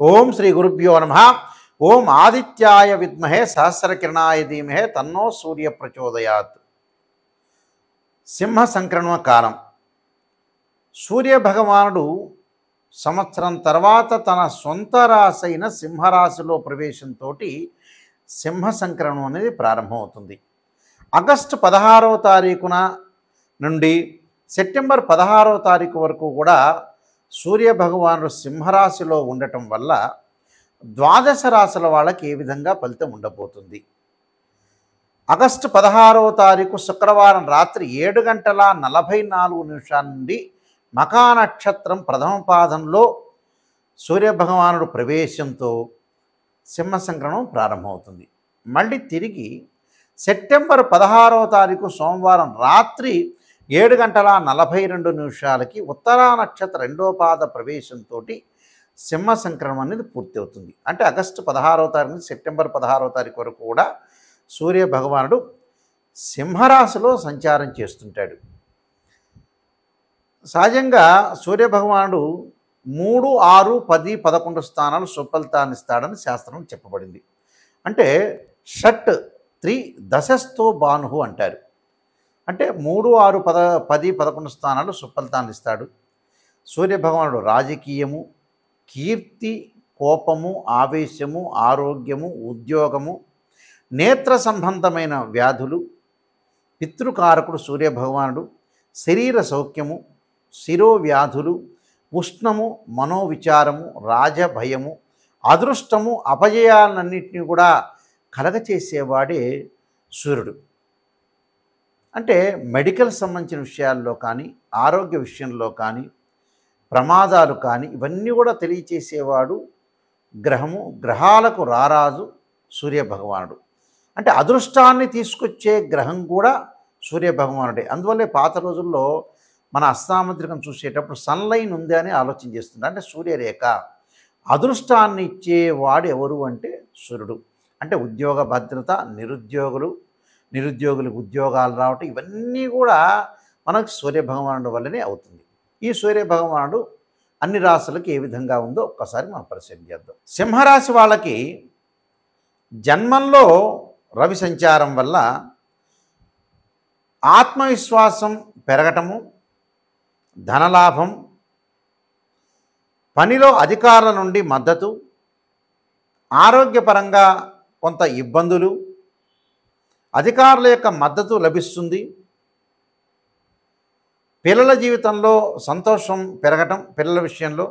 ఓం శ్రీ గురుభ్యో నమః. ఓం ఆదిత్యాయ విద్మహే సహస్రకిరణాయ ధీమహే తన్నో సూర్య ప్రచోదయాత్. సింహ సంక్రమణ కాలం. సూర్య భగవానుడు సంవత్సరం తర్వాత తన సొంత రాశి అయిన సింహరాశిలో ప్రవేశంతో సింహ సంక్రమణం అనేది ప్రారంభమవుతుంది. ఆగస్టు 16వ తారీఖున నుండి సెప్టెంబర్ 16వ తారీఖు వరకు కూడా సూర్య భగవానుడు సింహరాశిలో ఉండటం వల్ల ద్వాదశ రాశుల వాళ్ళకి ఏ విధంగా ఫలితం ఉండబోతుంది. ఆగస్టు 16వ తారీఖు శుక్రవారం రాత్రి 7:44 నుండి మఖా నక్షత్రం ప్రథమ పాదంలో సూర్యభగవానుడు ప్రవేశంతో సింహ సంక్రమణం ప్రారంభమవుతుంది. మళ్ళీ తిరిగి సెప్టెంబర్ 16వ తారీఖు సోమవారం రాత్రి 7:42 ఉత్తరా నక్షత్ర రెండవ పాద ప్రవేశంతో సింహ సంక్రమణం అనేది పూర్తి అవుతుంది. అంటే ఆగస్టు 16వ తారీఖు నుంచి సెప్టెంబర్ 16వ తారీఖు వరకు కూడా సూర్య భగవానుడు సింహరాశిలో సంచారం చేస్తుంటాడు. సహజంగా సూర్య భగవానుడు 3, 6, 10, 11 స్థానాలు సుఫలితాన్ని ఇస్తాడని శాస్త్రం చెప్పబడింది. అంటే షట్ 3 దశస్థో భాను అంటారు. అంటే 3, 6, 10, 11 స్థానాలు సుఫలితాన్ని ఇస్తాడు. సూర్య భగవానుడు రాజకీయము, కీర్తి, కోపము, ఆవేశము, ఆరోగ్యము, ఉద్యోగము, నేత్ర సంబంధమైన వ్యాధులు, పితృకారకుడు సూర్య భగవానుడు, శరీర సౌఖ్యము, శిరోవ్యాధులు, ఉష్ణము, మనోవిచారము, రాజభయము, అదృష్టము, అపజయాలన్నింటినీ కూడా కలగచేసేవాడే సూర్యుడు. అంటే మెడికల్ సంబంధించిన విషయాల్లో కానీ, ఆరోగ్య విషయంలో కానీ, ప్రమాదాలు కానీ ఇవన్నీ కూడా తెలియచేసేవాడు గ్రహము. గ్రహాలకు రారాజు సూర్య భగవానుడు. అంటే అదృష్టాన్ని తీసుకొచ్చే గ్రహం కూడా సూర్య భగవానుడే. అందువల్లే పాత రోజుల్లో మన అస్తాముద్రికం చూసేటప్పుడు సన్లైన్ ఉంది అని ఆలోచన చేస్తుంది. అంటే సూర్యరేఖ అదృష్టాన్ని ఇచ్చేవాడు ఎవరు అంటే సూర్యుడు. అంటే ఉద్యోగ భద్రత, నిరుద్యోగులకు ఉద్యోగాలు రావటం ఇవన్నీ కూడా మనకు సూర్య భగవానుడు వల్లనే అవుతుంది. ఈ సూర్య భగవానుడు అన్ని రాశులకు ఏ విధంగా ఉందో ఒక్కసారి మనం పరిశీలన చేద్దాం. సింహరాశి వాళ్ళకి జన్మంలో రవి సంచారం వల్ల ఆత్మవిశ్వాసం పెరగటము, ధనలాభం, పనిలో అధికారుల నుండి మద్దతు, ఆరోగ్యపరంగా కొంత ఇబ్బందులు, అధికారుల యొక్క మద్దతు లభిస్తుంది. పిల్లల జీవితంలో సంతోషం పెరగటం, పిల్లల విషయంలో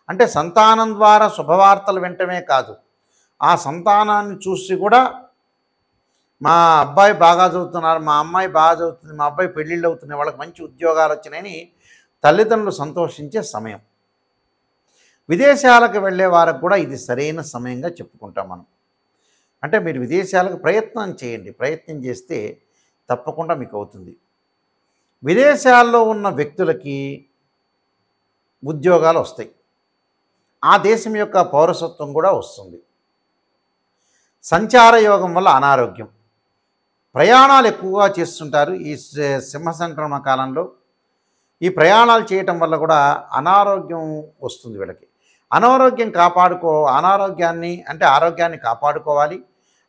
అంటే సంతానం ద్వారా శుభవార్తలు వినటమే కాదు, ఆ సంతానాన్ని చూసి కూడా మా అబ్బాయి బాగా చదువుతున్నారు, మా అమ్మాయి బాగా చదువుతుంది, మా అబ్బాయి పెళ్ళిళ్ళు అవుతున్నాయి, వాళ్ళకి మంచి ఉద్యోగాలు వచ్చినాయని తల్లిదండ్రులు సంతోషించే సమయం. విదేశాలకు వెళ్ళే వారికి కూడా ఇది సరైన సమయంగా చెప్పుకుంటాం మనం. అంటే మీరు విదేశాలకు ప్రయత్నం చేయండి, ప్రయత్నం చేస్తే తప్పకుండా మీకు అవుతుంది. విదేశాల్లో ఉన్న వ్యక్తులకి ఉద్యోగాలు వస్తాయి, ఆ దేశం యొక్క పౌరసత్వం కూడా వస్తుంది. సంచార యోగం వల్ల అనారోగ్యం, ప్రయాణాలు ఎక్కువగా చేస్తుంటారు ఈ సింహ సంక్రమణ కాలంలో. ఈ ప్రయాణాలు చేయటం వల్ల కూడా అనారోగ్యం వస్తుంది వీళ్ళకి. ఆరోగ్యాన్ని కాపాడుకోవాలి.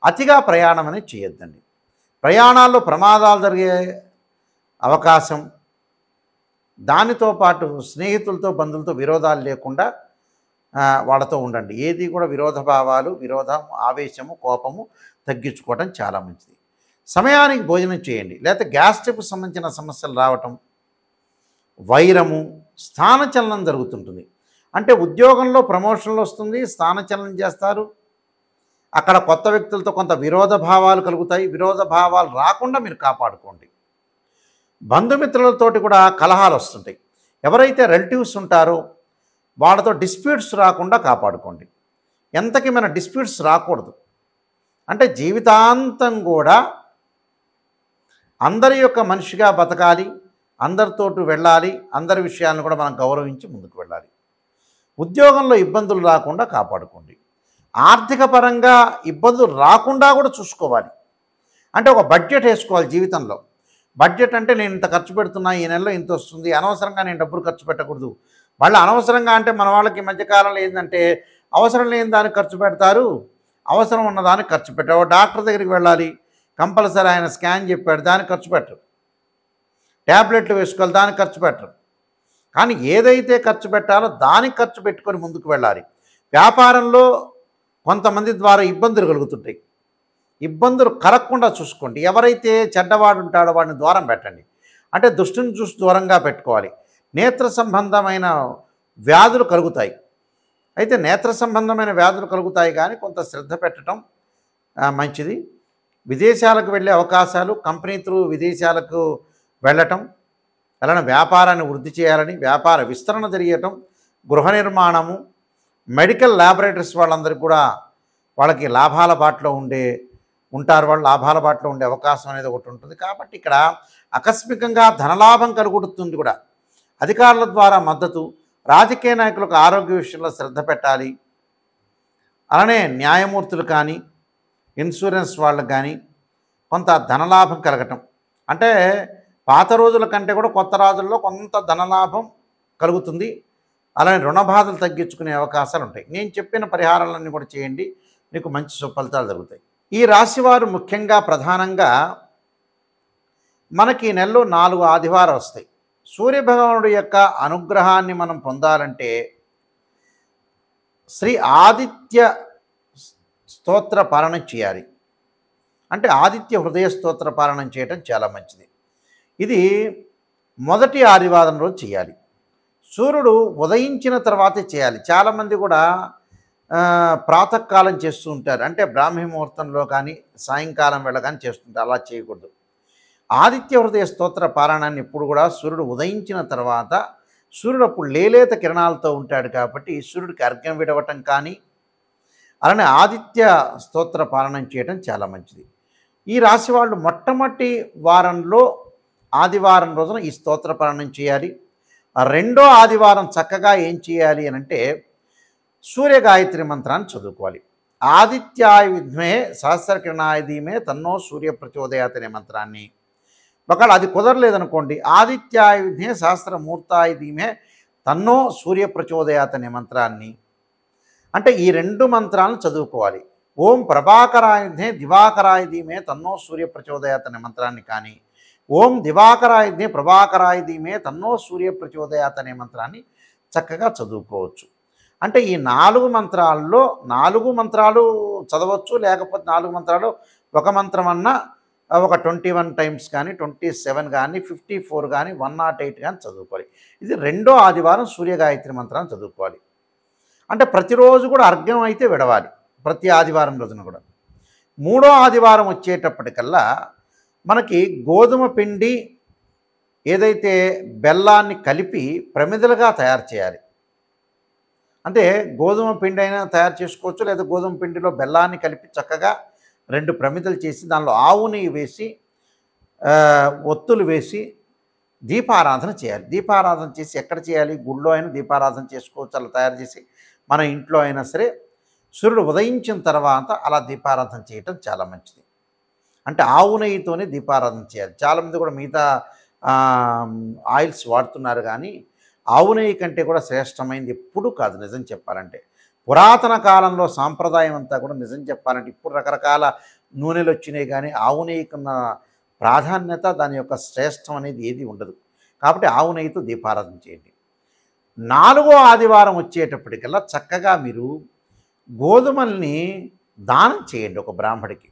అతిగా ప్రయాణం అనేది చేయొద్దండి. ప్రయాణాల్లో ప్రమాదాలు జరిగే అవకాశం, దానితో పాటు స్నేహితులతో, బంధువులతో విరోధాలు లేకుండా వాళ్ళతో ఉండండి. ఏది కూడా విరోధభావాలు, ఆవేశము, కోపము తగ్గించుకోవడం చాలా మంచిది. సమయానికి భోజనం చేయండి. లేకపోతే గ్యాస్ట్రిక్ సంబంధించిన సమస్యలు రావటం, వైరము, స్థానచలనం జరుగుతుంటుంది. అంటే ఉద్యోగంలో ప్రమోషన్లు వస్తుంది, స్థానచలనం చేస్తారు, అక్కడ కొత్త వ్యక్తులతో కొంత విరోధ భావాలు కలుగుతాయి. విరోధ భావాలు రాకుండా మీరు కాపాడుకోండి. బంధుమిత్రులతోటి కూడా కలహాలు వస్తుంటాయి. ఎవరైతే రిలేటివ్స్ ఉంటారో వాళ్ళతో డిస్ప్యూట్స్ రాకుండా కాపాడుకోండి. ఎంతకీ మన డిస్ప్యూట్స్ రాకూడదు. అంటే జీవితాంతం కూడా అందరి యొక్క మనిషిగా బతకాలి, అందరితోటి వెళ్ళాలి, అందరి విషయాలను కూడా మనం గౌరవించి ముందుకు వెళ్ళాలి. ఉద్యోగంలో ఇబ్బందులు రాకుండా కాపాడుకోండి. ఆర్థిక పరంగా ఇబ్బందులు రాకుండా కూడా చూసుకోవాలి. అంటే ఒక బడ్జెట్ వేసుకోవాలి జీవితంలో. బడ్జెట్ అంటే నేను ఇంత ఖర్చు పెడుతున్నా, ఈ నెలలో ఇంత వస్తుంది, అనవసరంగా నేను డబ్బులు ఖర్చు పెట్టకూడదు. వాళ్ళు అనవసరంగా అంటే మన వాళ్ళకి ఈ మధ్యకాలంలో ఏంటంటే అవసరం లేని దానికి ఖర్చు పెడతారు, అవసరం ఉన్న దానికి ఖర్చు పెట్టారు. డాక్టర్ దగ్గరికి వెళ్ళాలి, కంపల్సరీ ఆయన స్కాన్ చెప్పాడు, దానికి ఖర్చు పెట్టరు. ట్యాబ్లెట్లు వేసుకోవాలి, దానికి ఖర్చు పెట్టరు. కానీ ఏదైతే ఖర్చు పెట్టాలో దానికి ఖర్చు పెట్టుకొని ముందుకు వెళ్ళాలి. వ్యాపారంలో కొంతమంది ద్వారా ఇబ్బందులు కలుగుతుంటాయి. ఇబ్బందులు కలగకుండా చూసుకోండి. ఎవరైతే చెడ్డవాడు ఉంటాడో వాడిని దూరం పెట్టండి. అంటే దుష్టుని చూసి దూరంగా పెట్టుకోవాలి. నేత్ర సంబంధమైన వ్యాధులు కలుగుతాయి. అయితే నేత్ర సంబంధమైన వ్యాధులు కలుగుతాయి కానీ కొంత శ్రద్ధ పెట్టడం మంచిది. విదేశాలకు వెళ్ళే అవకాశాలు, కంపెనీ త్రూ విదేశాలకు వెళ్ళటం, అలానే వ్యాపారాన్ని వృద్ధి చేయాలని, వ్యాపార విస్తరణ జరిగటం, గృహ నిర్మాణము, మెడికల్ ల్యాబొరేటరీస్ వాళ్ళందరికీ కూడా వాళ్ళకి లాభాల బాటలో ఉంటారు. వాళ్ళు లాభాల బాటలో ఉండే అవకాశం అనేది ఒకటి ఉంటుంది. కాబట్టి ఇక్కడ ఆకస్మికంగా ధనలాభం కలుగుతుంది కూడా. అధికారుల ద్వారా మద్దతు, రాజకీయ నాయకులకు ఆరోగ్య విషయంలో శ్రద్ధ పెట్టాలి. అలానే న్యాయమూర్తులు కానీ, ఇన్సూరెన్స్ వాళ్ళకు కానీ కొంత ధనలాభం కలగటం. అంటే పాత రోజుల కంటే కూడా కొత్త రోజుల్లో కొంత ధనలాభం కలుగుతుంది. అలానే రుణ బాధలు తగ్గించుకునే అవకాశాలు ఉంటాయి. నేను చెప్పిన పరిహారాలన్నీ కూడా చేయండి, మీకు మంచి సుఫలితాలు జరుగుతాయి. ఈ రాశివారు ముఖ్యంగా ప్రధానంగా మనకి నెలలో 4 ఆదివారం వస్తాయి. సూర్యభగవానుడి యొక్క అనుగ్రహాన్ని మనం పొందాలంటే శ్రీ ఆదిత్య స్తోత్ర పారాయణం చేయాలి. అంటే ఆదిత్య హృదయ స్తోత్ర పారాయణం చేయటం చాలా మంచిది. ఇది మొదటి ఆదివారం రోజు చేయాలి. సూర్యుడు ఉదయించిన తర్వాతే చేయాలి. చాలామంది కూడా ప్రాతకాలం చేస్తూ ఉంటారు. అంటే బ్రాహ్మీ ముహూర్తంలో కానీ సాయంకాలం వేళ కానీ చేస్తుంటారు. అలా చేయకూడదు. ఆదిత్య హృదయ స్తోత్ర పారాయణాన్ని ఎప్పుడు కూడా సూర్యుడు ఉదయించిన తర్వాత, సూర్యుడు అప్పుడు లేలేత కిరణాలతో ఉంటాడు కాబట్టి సూర్యుడికి అర్ఘ్యం విడవటం కానీ, అలానే ఆదిత్య స్తోత్ర పారాయణం చేయడం చాలా మంచిది. ఈ రాశి వాళ్ళు మొట్టమొదటి వారంలో ఆదివారం రోజున ఈ స్తోత్ర పారాయణం చేయాలి. రెండో ఆదివారం చక్కగా ఏం చేయాలి అని అంటే సూర్యగాయత్రి మంత్రాన్ని చదువుకోవాలి. ఆదిత్యాయ విద్మహే సహస్రకిరణాయ ధీమహి తన్నో సూర్య ప్రచోదయాత్ అనే మంత్రాన్ని, ఒకవేళ అది కుదరలేదనుకోండి, ఆదిత్యాయ విద్మహే సహస్రమూర్తాయ ధీమహి తన్నో సూర్య ప్రచోదయాత్ అనే మంత్రాన్ని, అంటే ఈ 2 మంత్రాలను చదువుకోవాలి. ఓం ప్రభాకరాయ విద్మహే దివాకరాయ ధీమహి తన్నో సూర్య ప్రచోదయాత్ అనే మంత్రాన్ని కానీ, ఓం దివాకరాయ విద్మహే ప్రభాకరాయ ధీమహి తన్నో సూర్య ప్రచోదయాత్ అనే మంత్రాన్ని చక్కగా చదువుకోవచ్చు. అంటే ఈ 4 మంత్రాల్లో 4 మంత్రాలు చదవచ్చు. లేకపోతే 4 మంత్రాలు ఒక మంత్రం అన్నా ఒక 21 టైమ్స్ కానీ, 27 కానీ, 54 కానీ, 108 కానీ చదువుకోవాలి. ఇది రెండో ఆదివారం సూర్యగాయత్రి మంత్రాన్ని చదువుకోవాలి. అంటే ప్రతిరోజు కూడా అర్ఘ్యం అయితే విడవాలి, ప్రతి ఆదివారం రోజున కూడా. మూడో ఆదివారం వచ్చేటప్పటికల్లా మనకి గోధుమ పిండి ఏదైతే బెల్లాన్ని కలిపి ప్రమిదలుగా తయారు చేయాలి. అంటే గోధుమ పిండి అయినా తయారు చేసుకోవచ్చు, లేదా గోధుమ పిండిలో బెల్లాన్ని కలిపి చక్కగా 2 ప్రమిదలు చేసి దానిలో ఆవు నెయ్యి వేసి ఒత్తులు వేసి దీపారాధన చేయాలి. దీపారాధన చేసి ఎక్కడ చేయాలి? గుళ్ళో అయినా దీపారాధన చేసుకోవచ్చు. అలా తయారు చేసి మన ఇంట్లో అయినా సరే సూర్యుడు ఉదయించిన తర్వాత అలా దీపారాధన చేయటం చాలా మంచిది. అంటే ఆవు నెయ్యితోనే దీపారాధన చేయాలి. చాలామంది కూడా మిగతా ఆయిల్స్ వాడుతున్నారు, కానీ ఆవు నెయ్యి కంటే కూడా శ్రేష్టమైనది ఎప్పుడూ కాదు నిజం చెప్పాలంటే. పురాతన కాలంలో సాంప్రదాయం అంతా కూడా నిజం చెప్పాలంటే, ఇప్పుడు రకరకాల నూనెలు వచ్చినాయి కానీ ఆవు నెయ్యికున్న ప్రాధాన్యత, దాని యొక్క శ్రేష్టం అనేది ఏది ఉండదు. కాబట్టి ఆవు నెయ్యితో దీపారాధన చేయండి. 4వ ఆదివారం వచ్చేటప్పటికల్లా చక్కగా మీరు గోధుమల్ని దానం చేయండి ఒక బ్రాహ్మడికి.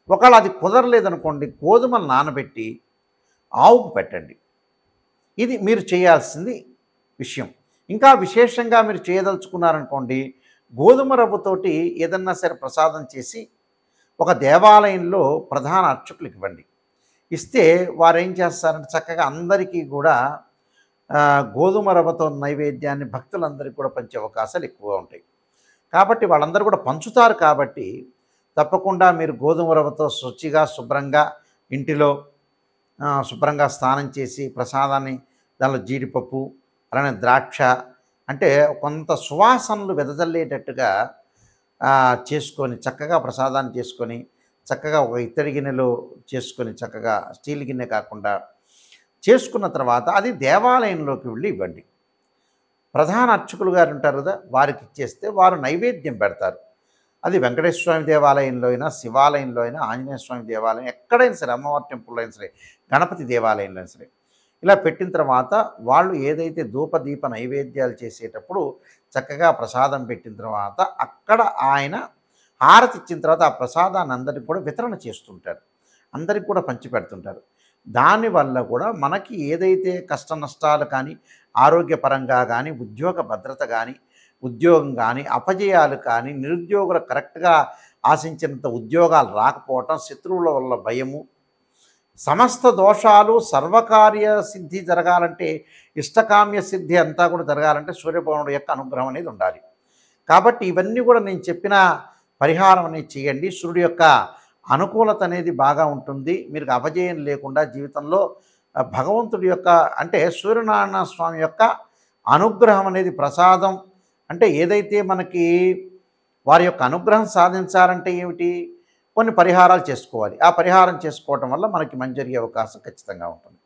ఒకవేళ అది కుదరలేదనుకోండి, గోధుమలు నానబెట్టి ఆవుకు పెట్టండి. ఇది మీరు చేయాల్సింది విషయం. ఇంకా విశేషంగా మీరు చేయదలుచుకున్నారనుకోండి, గోధుమ రవ్వతోటి ఏదన్నా సరే ప్రసాదం చేసి ఒక దేవాలయంలో ప్రధాన అర్చకులకు ఇవ్వండి. ఇస్తే వారు ఏం చేస్తారంటే చక్కగా అందరికీ కూడా గోధుమ రవ్వతో నైవేద్యాన్ని భక్తులందరికీ కూడా పంచే అవకాశాలు ఎక్కువగా ఉంటాయి. కాబట్టి వాళ్ళందరూ కూడా పంచుతారు. కాబట్టి తప్పకుండా మీరు గోధుమ రవ్వతో శుచిగా శుభ్రంగా ఇంటిలో శుభ్రంగా స్నానం చేసి ప్రసాదాన్ని దానిలో జీడిపప్పు, అలానే ద్రాక్ష, అంటే కొంత సువాసనలు వెదజల్లేటట్టుగా చేసుకొని చక్కగా ప్రసాదాన్ని చేసుకొని, చక్కగా ఒక ఇత్తడి గిన్నెలో చేసుకొని, చక్కగా స్టీల్ గిన్నె కాకుండా చేసుకున్న తర్వాత అది దేవాలయంలోకి వెళ్ళి ఇవ్వండి. ప్రధాన అర్చకులు గారు ఉంటారు కదా, వారికి ఇచ్చేస్తే వారు నైవేద్యం పెడతారు. అది వెంకటేశ్వర స్వామి దేవాలయంలో అయినా, శివాలయంలో అయినా, ఆంజనేయ స్వామి దేవాలయం ఎక్కడైనా సరే, అమ్మవారి టెంపుల్లో అయినా సరే, గణపతి దేవాలయంలో అయినా సరే, ఇలా పెట్టిన తర్వాత వాళ్ళు ఏదైతే ధూపదీప నైవేద్యాలు చేసేటప్పుడు చక్కగా ప్రసాదం పెట్టిన తర్వాత అక్కడ ఆయన హారతి ఇచ్చిన తర్వాత ఆ ప్రసాదాన్ని అందరికి కూడా వితరణ చేస్తుంటారు, అందరికి కూడా పంచిపెడుతుంటారు. దానివల్ల కూడా మనకి ఏదైతే కష్ట నష్టాలు కానీ, ఆరోగ్యపరంగా కానీ, ఉద్యోగ భద్రత కానీ, ఉద్యోగం కానీ, అపజయాలు కానీ, నిరుద్యోగులు కరెక్ట్గా ఆశించినంత ఉద్యోగాలు రాకపోవటం, శత్రువుల వల్ల భయము, సమస్త దోషాలు సర్వకార్య సిద్ధి జరగాలంటే, ఇష్టకామ్య సిద్ధి అంతా కూడా జరగాలంటే సూర్యభగవానుడు యొక్క అనుగ్రహం అనేది ఉండాలి. కాబట్టి ఇవన్నీ కూడా నేను చెప్పిన పరిహారం అనేది చేయండి. సూర్యుడి యొక్క అనుకూలత అనేది బాగా ఉంటుంది. మీరు అపజయం లేకుండా జీవితంలో భగవంతుడి యొక్క అంటే సూర్యనారాయణ స్వామి యొక్క అనుగ్రహం అనేది ప్రసాదం అంటే ఏదైతే మనకి వారి యొక్క అనుగ్రహం సాధించాలంటే ఏమిటి? కొన్ని పరిహారాలు చేసుకోవాలి. ఆ పరిహారం చేసుకోవటం వల్ల మనకి మంచి జరిగే అవకాశం ఖచ్చితంగా ఉంటుంది.